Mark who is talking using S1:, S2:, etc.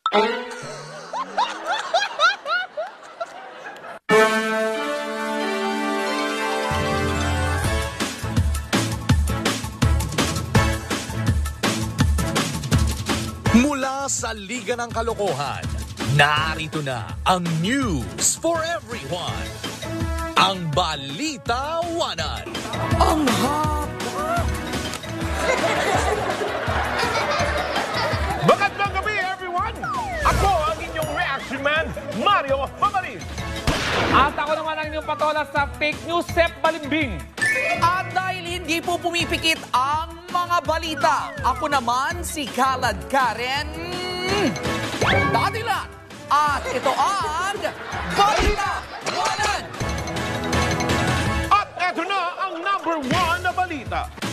S1: Mula sa Liga ng Kalokohan, narito na ang news for everyone. Ang Balitawanan. Ang haba!
S2: Magandang gabi, everyone! Ako ang inyong reaction man, Mario Mamaris.
S3: At ako naman ang inyong patola sa fake news, Sep Balimbing.
S4: At dahil hindi po pumipikit ang mga balita, ako naman si Kalad Karen Dadilan. At ito ang Balitawanan!
S2: At eto na ang number 1 na balita.